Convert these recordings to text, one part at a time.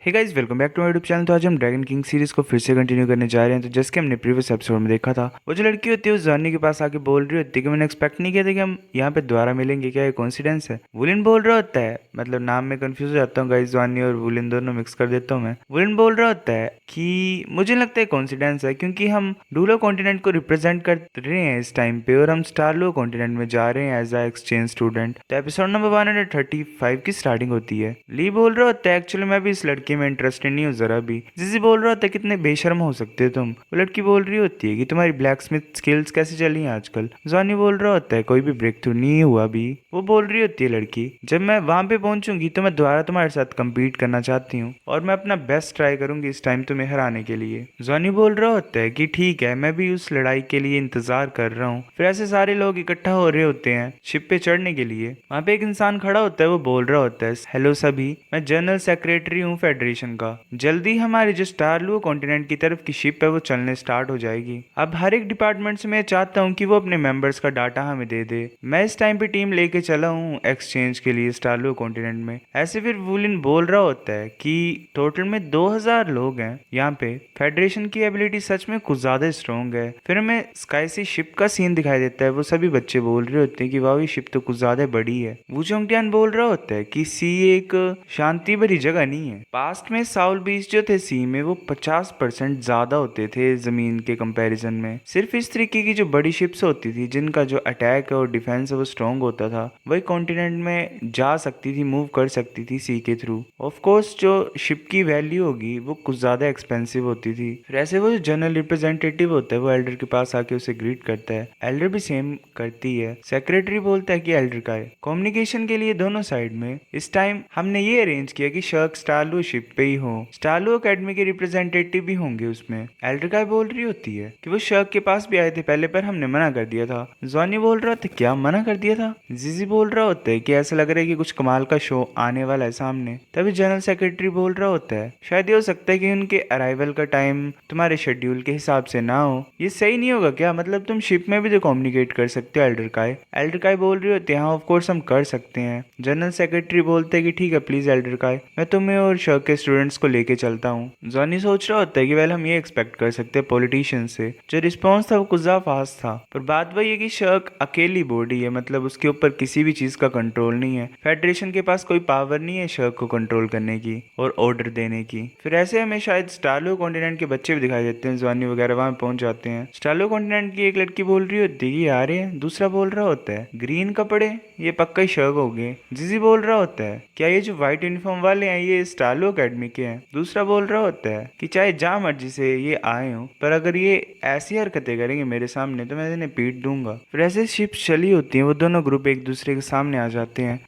Hey guys, welcome back to my YouTube channel. तो आज हम ड्रैगन किंग सीरीज को फिर से कंटिन्यू करने जा रहे हैं। तो जैसे कि हमने प्रीवियस एपिसोड में देखा था, वो जो लड़की होती है उस जॉनी के पास आके बोल रही होती है कि मैंने एक्सपेक्ट नहीं किया था कि हम यहाँ पे दोबारा मिलेंगे, क्या ये कोइंसिडेंस है। वुलिन बोल रहा होता है, मतलब नाम में कंफ्यूज हो जाता हूँ गाइस, जॉनी और वुलिन दोनों मिक्स कर देता हूँ मैं। वुलिन बोल रहा होता है कि मुझे लगता है कोइंसिडेंस है, क्योंकि हम डूलो कॉन्टिनेंट को रिप्रेजेंट कर रहे हैं इस टाइम पे, और हम स्टारलो कॉन्टिनेंट में जा रहे हैं एज अ एक्सचेंज स्टूडेंट। तो एपिसोड नंबर 135 की स्टार्टिंग होती है। ली बोल रहा होता है एक्चुअली मैं भी इस लड़की में इंटरेस्टेड नहीं हूँ जरा भी। जिजी बोल रहा होता है कितने बेशर्म हो सकते हो तुम। वो लड़की बोल रही होती है कि तुम्हारी ब्लैक स्मिथ स्किल्स कैसे चली हैं आजकल। जॉनी बोल रहा होता है कोई भी ब्रेक थ्रू नहीं हुआ अभी। वो बोल रही होती है लड़की, जब मैं वहां पे पहुंचूंगी तो मैं दोबारा तुम्हारे साथ compete करना चाहती हूँ और मैं अपना बेस्ट ट्राई करूंगी इस टाइम तुम्हें हराने के लिए। जॉनी बोल रहा होता है कि ठीक है, मैं भी उस लड़ाई के लिए इंतजार कर रहा हूँ। फिर ऐसे सारे लोग इकट्ठा हो रहे होते हैं शिप पे चढ़ने के लिए। वहां पे एक इंसान खड़ा होता है, वो बोल रहा होता है हेलो सभी, मैं जनरल सेक्रेटरी हूँ फेडरेशन का। जल्दी हमारे जो स्टारलू कॉन्टिनेंट की तरफ की शिप है वो चलने स्टार्ट हो जाएगी। अब हर एक डिपार्टमेंट से मैं चाहता हूँ कि वो अपने मेंबर्स का डाटा हमें दे दे। मैं इस टाइम पे टीम लेके चला हूँ एक्सचेंज के लिए स्टारलू कॉन्टिनेंट में। ऐसे फिर वुलिन बोल रहा होता है कि टोटल में 2000 लोग हैं यहाँ पे। फेडरेशन की एबिलिटी सच में कुछ ज्यादा स्ट्रॉन्ग है। फिर हमें स्काई सी शिप का सीन दिखाई देता है। वो सभी बच्चे बोल रहे होते हैं कि वाह, ये शिप तो कुछ ज्यादा बड़ी है। वू चोंगटियान बोल रहा होता है कि सी एक शांति भरी जगह नहीं है। पास्ट में साउल बीच जो थे सी में, वो 50% ज्यादा होते थे जमीन के कंपैरिजन में। सिर्फ इस तरीके की जो बड़ी शिप्स होती थी जिनका जो अटैक और डिफेंस है वो स्ट्रॉन्ग होता था, वही कॉन्टिनेंट में जा सकती थी, मूव कर सकती थी सी के थ्रू। ऑफ कोर्स जो शिप की वैल्यू होगी वो कुछ ज्यादा एक्सपेंसिव होती थी। फिर ऐसे वो जो जनरल रिप्रेजेंटेटिव होता है वो एल्डर के पास आके उसे ग्रीट करता है। एल्डर भी सेम करती है। सेक्रेटरी बोलता है कि एल्डर का है कम्युनिकेशन के लिए दोनों साइड में इस टाइम हमने ये अरेंज किया कि शर्क स्टारलू शिप पे ही हो, स्टारलू एकेडमी के रिप्रेजेंटेटिव भी होंगे उसमें। एल्डर का बोल रही होती है कि वो शर्क के पास भी आए थे पहले, पर हमने मना कर दिया था। जॉनी बोल रहा था क्या मना कर दिया था। जीजी बोल रहा होता है कि ऐसा लग रहा है कि कुछ कमाल का शो आने वाला है सामने। तभी जनरल सेक्रेटरी बोल रहा होता है शायद ये हो सकता है कि उनके अराइवल का टाइम तुम्हारे शेड्यूल के हिसाब से ना हो। ये सही नहीं होगा क्या, मतलब तुम शिप में भी तो कम्युनिकेट कर सकते हो एल्डर काय। एल्डर काय बोल रही होती है हाँ ऑफ कोर्स हम कर सकते हैं। जनरल सेक्रेटरी बोलते हैं कि ठीक है प्लीज एल्डर काय, मैं तुम्हें और शर्क के स्टूडेंट्स को लेके चलता हूँ। जॉनी सोच रहा होता है कि वेल हम ये एक्सपेक्ट कर सकते हैं पॉलिटिशियन से। जो रिस्पॉन्स था वो कुछ ज्यादा फास्ट था, पर बात वही है कि शर्क अकेली बॉडी है, मतलब उसके ऊपर किसी भी चीज का कंट्रोल नहीं है। फेडरेशन के पास कोई पावर नहीं है शर्क को कंट्रोल करने की और ऑर्डर देने की। फिर ऐसे हमें शायद स्टारलो कॉन्टिनेंट के बच्चे भी दिखाई देते हैं। जॉनी वगैरह वहां पहुंच जाते हैं। स्टारलो कॉन्टिनेंट की एक लड़की बोल रही होती है कि आ रहे हैं। दूसरा बोल रहा होता है ग्रीन कपड़े, ये पक्का ही शर्क हो गए। जिजी बोल रहा होता है क्या ये जो व्हाइट यूनिफॉर्म वाले हैं ये स्टारलो एकेडमी के हैं। दूसरा बोल रहा होता है कि चाहे जहाँ मर्जी से ये आए हो, पर अगर ये ऐसी हरकतें करेंगे मेरे सामने तो मैं इन्हें पीट दूंगा। फिर ऐसे शिप चली होती है, वो दोनों ग्रुप एक दूसरे के सामने आ जाते हैं।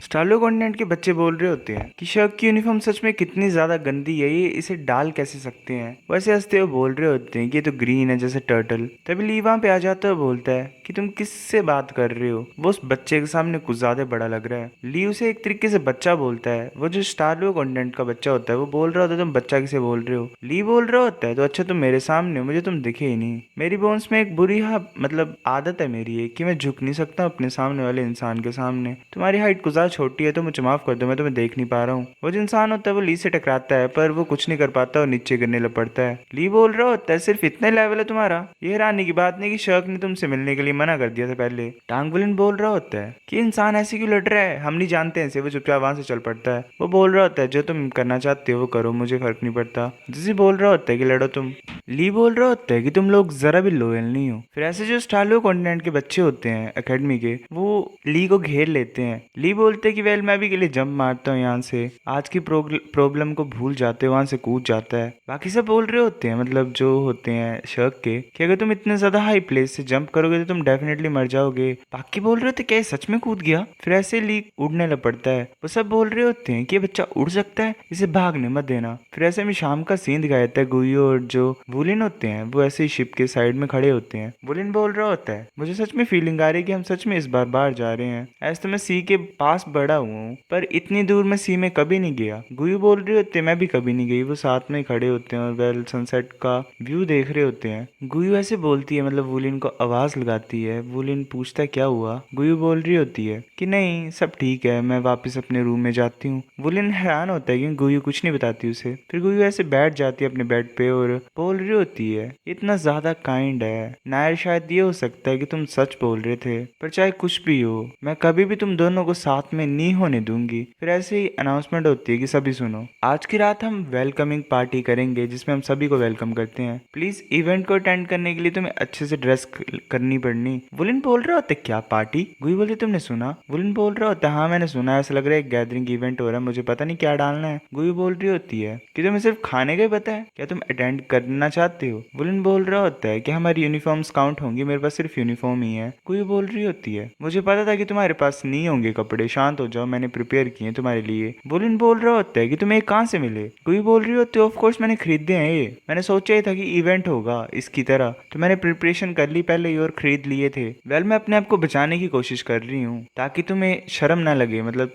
स्टारलो कॉन्टिनेंट के बच्चे बोल रहे होते हैं कि शर्क की यूनिफॉर्म सच में कितनी ज्यादा गंदी है, ये इसे डाल कैसे सकते हैं। वैसे हंसते हुए बोल रहे होते हैं कि ये तो ग्रीन है जैसे टर्टल। तभी ली वहां पे आ जाता है, बोलता है कि तुम किससे बात कर रहे हो। वो उस बच्चे के सामने कुछ ज्यादा बड़ा लग रहा है। ली उसे एक तरीके से बच्चा बोलता है। वो जो स्टारलो कॉन्टिनेंट का बच्चा होता है वो बोल रहा होता है तुम बच्चा किसे बोल रहे हो। ली बोल रहा होता है तो अच्छा तुम मेरे सामने हो, मुझे तुम दिखे ही नहीं। मेरी बोन्स में एक बुरी मतलब आदत है मेरी है कि मैं झुक नहीं सकता अपने सामने वाले इंसान के सामने। तुम्हारी हाइट कुछ ज्यादा छोटी है तो मुझे माफ कर दो, मैं तुम्हें देख नहीं पा रहा हूँ। वो जो इंसान होता है वो ली से टकराता है, पर वो कुछ नहीं कर पाता और नीचे गिरने लग पड़ता है। ली बोल रहा होता है सिर्फ इतने लेवल है तुम्हारा, ये हैरानी की बात नहीं कि शर्क ने तुमसे मिलने के लिए मना कर दिया था पहले। टांगवुलिन बोल रहा होता है कि इंसान ऐसे क्यों लड़ रहा है, हम नहीं जानते हैं। वो चुपचाप वहां से चल पड़ता है। वो बोल रहा होता है जो तुम करना चाहते हो वो करो, मुझे फर्क नहीं पड़ता। जिसी बोल रहा होता है कि लड़ो तुम। ली बोल रहा होता है कि तुम लोग जरा भी लॉयल नहीं हो। फिर ऐसे जो स्टारलो कॉन्टिनेंट के बच्चे होते हैं एकेडमी के, वो ली को घेर लेते हैं। ली बोलते हैं कि वेल मैं भी के लिए जंप मारता हूँ यहाँ से, आज की प्रॉब्लम को भूल जाते हैं, वहां से कूद जाता है। बाकी सब बोल रहे होते हैं, मतलब जो होते हैं शर्क के, कि अगर तुम इतने ज्यादा हाई प्लेस से जंप करोगे तो तुम डेफिनेटली मर जाओगे। बाकी बोल रहे होते क्या ये सच में कूद गया। फिर ऐसे ली उड़ने लग पड़ता है। वो सब बोल रहे होते हैं कि ये बच्चा उड़ सकता है, इसे भागने मत देना। फिर ऐसे में शाम का सीन दिखाया जाता है। गुइयो और जो वुलिन होते हैं वो ऐसे ही शिप के साइड में खड़े होते हैं। वुलिन बोल रहा होता है मुझे सच में फीलिंग आ रही है कि हम सच में इस बार बाहर जा रहे हैं। ऐसे तो मैं सी के पास पास बड़ा हुआ हूँ, पर इतनी दूर मैं सी में कभी नहीं गया। गुयू बोल रही होती है मैं भी कभी नहीं गई। वो साथ में खड़े होते हैं और वेल सनसेट का व्यू देख रहे होते हैं। गुयू ऐसे बोलती है, मतलब वुलिन को आवाज लगाती है। वुलिन पूछता है क्या हुआ। गुयू बोल रही होती है कि नहीं सब ठीक है, मैं वापस अपने रूम में जाती हूँ। वुलिन हैरान होता है कि गुयू कुछ नहीं बताती उसे। फिर गुयू ऐसे बैठ जाती है अपने बेड पे और बोल रही होती है इतना ज्यादा काइंड है नायर, शायद ये हो सकता है कि तुम सच बोल रहे थे, पर चाहे कुछ भी हो मैं कभी भी तुम दोनों को साथ में नहीं होने दूंगी। फिर ऐसे ही अनाउंसमेंट होती है कि सभी सुनो, आज की रात हम वेलकमिंग पार्टी करेंगे जिसमें हम सभी को वेलकम करते हैं। प्लीज इवेंट को अटेंड करने के लिए तुम्हें अच्छे से ड्रेस करनी पड़नी। वुलिन बोल रहा होता है क्या पार्टी। गुई बोलती तुमने सुना। वुलिन बोल रहा होता है हाँ मैंने सुना है, ऐसा लग रहा है एक गैदरिंग इवेंट हो रहा है, मुझे पता नहीं क्या डालना है। गुई बोल रही होती है कि तुम्हें सिर्फ खाने का ही पता है, क्या तुम अटेंड करना चाहते हो। वुलिन बोल रहा होता है कि हमारी यूनिफॉर्म्स काउंट होंगी, मेरे पास सिर्फ यूनिफॉर्म ही है। गुई बोल रही होती है मुझे पता था कि तुम्हारे पास नहीं होंगे कपड़े, शांत हो जाओ, मैंने प्रिपेयर किए हैं तुम्हारे लिए। वुलिन बोल रहा होता है कि तुम्हें कहाँ से मिले। गुई बोल रही होती है ऑफ कोर्स मैंने खरीदे हैं, ये मैंने सोचा ही था कि इवेंट होगा इसकी तरह, तो मैंने प्रिपरेशन कर ली पहले ही और खरीद लिए थे। वेल मैं अपने आप को बचाने की कोशिश कर रही हूँ ताकि तुम्हें शर्म ना लगे, मतलब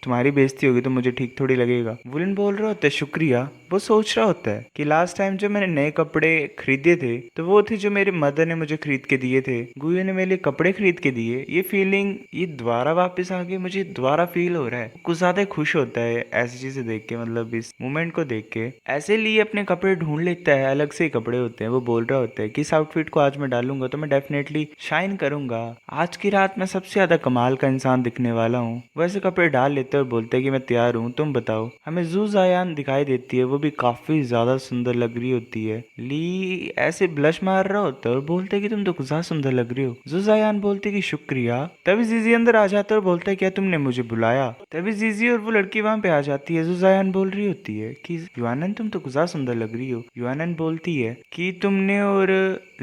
तुम्हारी बेइज्जती होगी तो मुझे ठीक थोड़ी लगेगा। वुलिन बोल रहा होता है शुक्रिया। वो सोच रहा होता है कि लास्ट टाइम जब मैंने नए कपड़े खरीदे थे तो वो थे जो मेरे मदर ने मुझे खरीद के दिए थे। गुयू ने मेरे लिए कपड़े खरीद के दिए। ये फीलिंग ये दोबारा वापस आ गई, मुझे दोबारा फील हो रहा है। कुछ ज्यादा खुश होता है ऐसी चीजें देख के, मतलब इस मोमेंट को देख के। ऐसे लिए अपने कपड़े ढूंढ लेता है, अलग से ही कपड़े होते हैं। वो बोल रहा होता है कि इस आउटफिट को आज मैं डालूंगा तो मैं डेफिनेटली शाइन करूंगा, आज की रात मैं सबसे ज्यादा कमाल का इंसान दिखने वाला हूँ। वैसे कपड़े डाल लेते हैं और बोलते हैं कि मैं तैयार हूँ, तुम बताओ। हमें जू जायान दिखाई देती है, वो भी काफी ज्यादा सुंदर लग रही होती है। ली ऐसे ब्लश मार रहा होता है और बोलते है कि तुम तो ज्यादा सुंदर लग रही हो। जू जायान बोलती है कि शुक्रिया। तभी जीजी अंदर आ जाता है और बोलता है क्या तुमने मुझे बुलाया। तभी जीजी और वो लड़की वहां पे आ जाती है। जू जायान बोल रही होती है कि युआनन तुम तो ज्यादा सुंदर लग रही हो। युआनन बोलती है कि तुमने और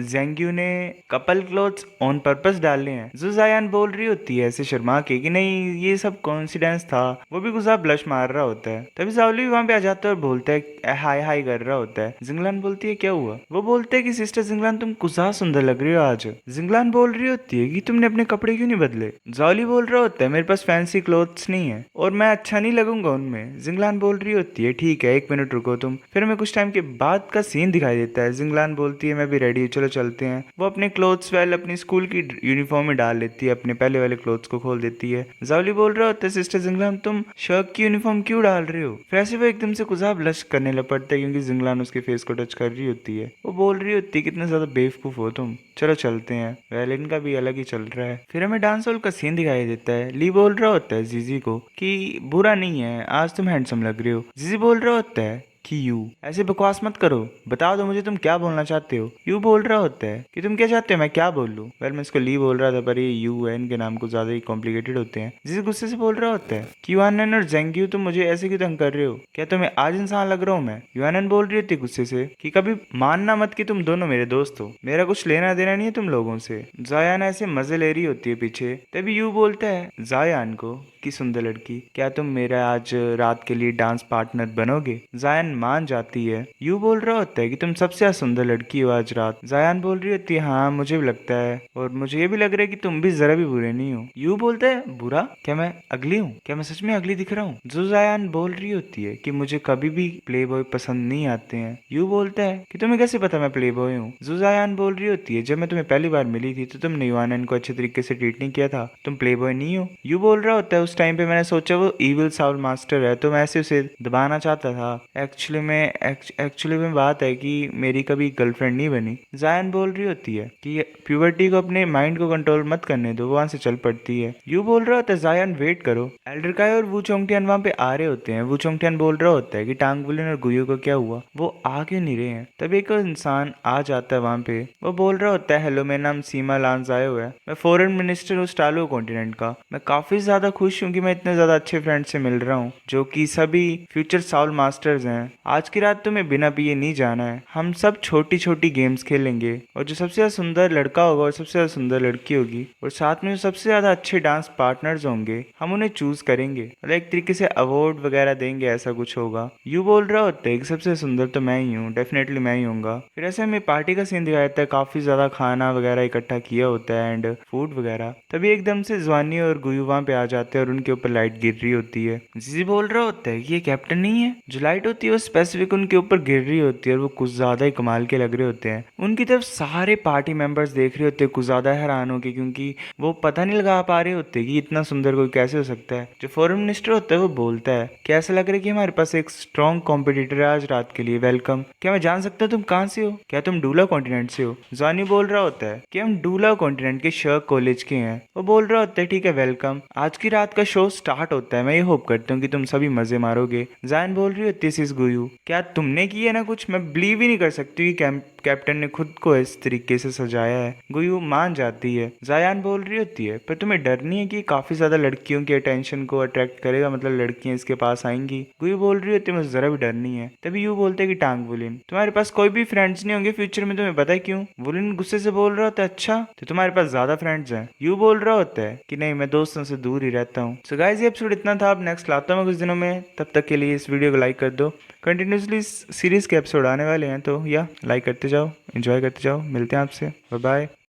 जेंग्यू ने कपल क्लोथ्स ऑन पर्पस डाले हैं। जुजायान बोल रही होती है ऐसे शर्मा के कि नहीं ये सब कोइंसिडेंस था। वो भी गुस्सा ब्लश मार रहा होता है। तभी जावली भी वहां पे आ जाता है और बोलता है हाय हाय कर रहा होता है। जिंगलान बोलती है क्या हुआ। वो बोलते है कि सिस्टर जिंगलान तुम गुस्सा सुंदर लग रही हो आज। जिंगलान बोल रही होती है कि तुमने अपने कपड़े क्यों नहीं बदले। जावली बोल रहा होता है मेरे पास फैंसी क्लोथ्स नहीं है और मैं अच्छा नहीं लगूंगा उनमें। जिंगलान बोल रही होती है ठीक है 1 मिनट रुको तुम। फिर हमें कुछ टाइम के बाद का सीन दिखाई देता है। जिंगलान बोलती है मैं भी रेडी हूँ, चलो चलते हैं। वो अपने क्लोथ्स वेल अपनी स्कूल की यूनिफॉर्म में डाल लेती है, अपने पहले वाले क्लोथ्स को खोल देती है। जावली बोल रहा होता है सिस्टर जिंगलान तुम शर्क की यूनिफॉर्म क्यों डाल रहे हो। फिर ऐसे वो एकदम से कुछ ब्लश करने लग पड़ता है क्योंकि जिंगलान उसके फेस को टच कर रही होती है। वो बोल रही होती है कितने ज्यादा बेवकूफ हो तुम, चलो चलते हैं। वेल इनका भी अलग ही चल रहा है। फिर हमें डांस हॉल का सीन दिखाई देता है। ली बोल रहा होता है जीजी को कि बुरा नहीं है, आज तुम हैंडसम लग रहे हो। जीजी बोल रहा होता है कि यू ऐसे बकवास मत करो, बता दो मुझे तुम क्या बोलना चाहते हो। यू बोल रहा होता है कि तुम क्या चाहते हो मैं क्या बोल लूं। वेल मैं इसको ली बोल रहा था पर ये यू है, इनके नाम कुछ ज्यादा ही कॉम्प्लिकेटेड होते हैं। जिसे गुस्से से बोल रहा होता है कि युआनन और जेंग्यू तुम मुझे ऐसे क्यों तंग कर रहे हो, क्या तुम्हें आज इंसान लग रहा हूँ मैं। युआनन बोल रही होती गुस्से से कि कभी मानना मत कि तुम दोनों मेरे दोस्त हो, मेरा कुछ लेना देना नहीं है तुम लोगों से। जायान ऐसे मजे ले रही होती है पीछे। तभी यू बोलता है जायान को कि सुंदर लड़की क्या तुम मेरा आज रात के लिए डांस पार्टनर बनोगे। जायान मान जाती है। यू बोल रहा होता है कि तुम सबसे सुंदर लड़की हो आज रात। जायान बोल रही होती है हाँ मुझे भी लगता है और मुझे ये भी लग रहा है कि तुम भी जरा भी बुरे नहीं हो। यू बोलता है बुरा, क्या मैं अगली हूँ, क्या मैं सच में अगली दिख रहा हूँ। जो जायान बोल रही होती है कि मुझे कभी भी प्ले बॉय पसंद नहीं आते हैं। यू बोलता है कि तुम्हें कैसे पता मैं प्ले बॉय हूँ। जुजायान बोल रही होती है जब मैं तुम्हें पहली बार मिली थी तो तुमने युआनन को अच्छे तरीके से ट्रीट नहीं किया था, तुम प्ले बॉय नहीं हो। यू बोल रहा होता है उस टाइम पे मैंने सोचा वो इविल साउल मास्टर है तो मैं ऐसे उसे दबाना चाहता था। एक्चुअली में बात है कि मेरी कभी गर्लफ्रेंड नहीं बनी। जायन बोल रही होती है कि प्यूबर्टी को अपने माइंड को कंट्रोल मत करने दो, वहां से चल पड़ती है। यू बोल रहा होता है जायन वेट करो। एल्डर काय और वू चोंगटियन वहां पे आ रहे होते हैं। वू चोंगटियन बोल रहा होता है कि टांग वुलिन और गुयू को क्या हुआ, वो आ क्यों नहीं रहे हैं। तभी एक इंसान आ जाता है वहां पे। वो बोल रहा होता है हेलो मेरा नाम सीमा लांस आए हुआ है, मैं फॉरेन मिनिस्टर हूँ स्टालो कॉन्टिनेंट का। मैं काफी ज्यादा खुश हूँ कि मैं इतने ज्यादा अच्छे फ्रेंड से मिल रहा हूँ जो कि सभी फ्यूचर साउल मास्टर्स हैं। आज की रात तुम्हें बिना पिए नहीं जाना है। हम सब छोटी छोटी गेम्स खेलेंगे और जो सबसे ज्यादा सुंदर लड़का होगा और सबसे ज्यादा सुंदर लड़की होगी और साथ में जो सबसे ज्यादा अच्छे डांस पार्टनर्स होंगे हम उन्हें चूज करेंगे। मतलब एक तरीके से अवार्ड वगैरह देंगे, ऐसा कुछ होगा। यू बोल रहा होता है कि सबसे सुंदर तो मैं ही हूँ, डेफिनेटली मैं ही हूँगा। फिर ऐसे हमें पार्टी का सीन दिखाया जाता है, काफी ज्यादा खाना वगैरह इकट्ठा किया होता है एंड फूड वगैरह। तभी एकदम से ज्वानी और गुयू वहां पे आ जाते हैं और उनके ऊपर लाइट गिर रही होती है। जीजी बोल रहा होता है कि ये कैप्टन नहीं है, जो लाइट होती है वो स्पेसिफिक उनके ऊपर गिर रही होती है और वो कुछ ज्यादा ही कमाल के लग रहे होते हैं। उनकी तरफ सारे पार्टी मेंबर्स देख रहे होते हैं कुछ ज्यादा हैरान होके, क्योंकि वो पता नहीं लगा पा रहे होते कि इतना सुंदर कोई कैसे हो सकता है। जो फॉरेन मिनिस्टर होता है वो बोलता है कि ऐसा लग रहा है कि हमारे पास एक स्ट्रॉन्ग कॉम्पिटिटर है आज रात के लिए, वेलकम। क्या मैं जान सकता हूँ तुम कहाँ से हो? क्या तुम डूला कॉन्टिनेंट से हो? जॉनी बोल रहा होता है कि हम डूला कॉन्टिनेंट के शर्क कॉलेज के हैं। वो बोल रहा होता है ठीक है वेलकम, आज की रात का शो स्टार्ट होता है, मैं ये होप करता हूँ कि तुम सभी मजे मारोगे। जायन बोल रही होती है दिस इज गुयू, क्या तुमने की है ना कुछ? मैं बिलीव ही नहीं कर सकती कि कैप्टन ने खुद को इस तरीके से सजाया है। गुयू मान जाती है। जायान बोल रही होती है पर तुम्हें डर नहीं है कि काफी ज्यादा लड़कियों की अटेंशन को अट्रैक्ट करेगा, मतलब लड़कियां इसके पास आएंगी? गुयू बोल रही होती है मुझे जरा भी डर नहीं है। तभी यू बोलते हैं कि टांग वुलिन, तुम्हारे पास कोई भी फ्रेंड्स नहीं होंगे फ्यूचर में, तुम्हें पता है क्यों? वुलिन गुस्से से बोल रहा होता है अच्छा तो तुम्हारे पास ज्यादा फ्रेंड्स हैं। यू बोल रहा होता है कि नहीं मैं दोस्तों से दूर ही रहता हूँ। सो गाइस ये एपिसोड इतना था, अब नेक्स्ट लाता हूँ मैं कुछ दिनों में। तब तक के लिए इस वीडियो को लाइक कर दो। कंटिन्यूसली सीरीज के एपिसोड आने वाले हैं तो या लाइक करते जाओ, एंजॉय करते जाओ। मिलते हैं आपसे, बाय बाय।